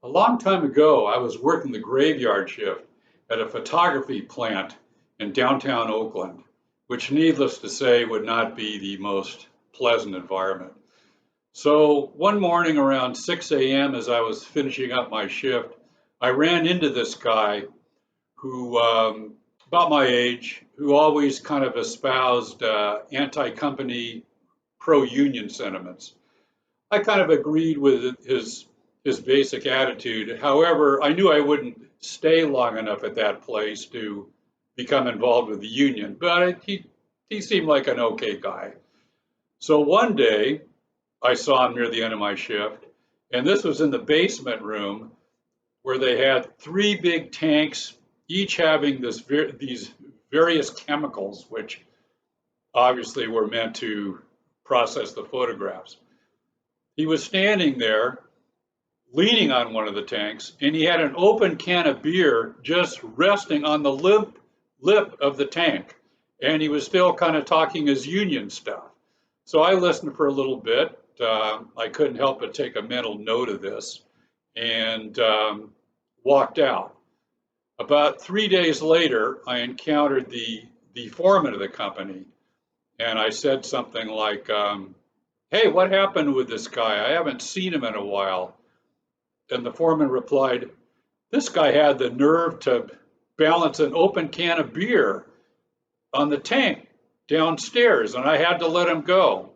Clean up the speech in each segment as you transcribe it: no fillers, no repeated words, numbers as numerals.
A long time ago, I was working the graveyard shift at a photography plant in downtown Oakland, which, needless to say, would not be the most pleasant environment. So one morning around 6 a.m., as I was finishing up my shift, I ran into this guy who, about my age, who always kind of espoused anti-company, pro-union sentiments. I kind of agreed with his basic attitude. However, I knew I wouldn't stay long enough at that place to become involved with the union, but he seemed like an okay guy. So one day I saw him near the end of my shift, and this was in the basement room where they had three big tanks, each having these various chemicals, which obviously were meant to process the photographs. He was standing there leaning on one of the tanks, and he had an open can of beer just resting on the lip of the tank. And he was still kind of talking his union stuff. So I listened for a little bit. I couldn't help but take a mental note of this and walked out. About 3 days later, I encountered the foreman of the company, and I said something like, "Hey, what happened with this guy? I haven't seen him in a while." And the foreman replied, "This guy had the nerve to balance an open can of beer on the tank downstairs, and I had to let him go."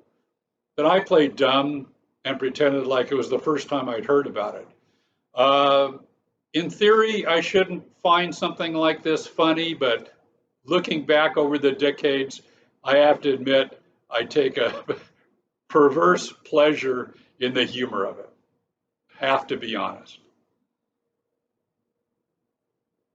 Then I played dumb and pretended like it was the first time I'd heard about it. Uh, in theory, I shouldn't find something like this funny, but looking back over the decades, I have to admit I take a perverse pleasure in the humor of it. Have to be honest.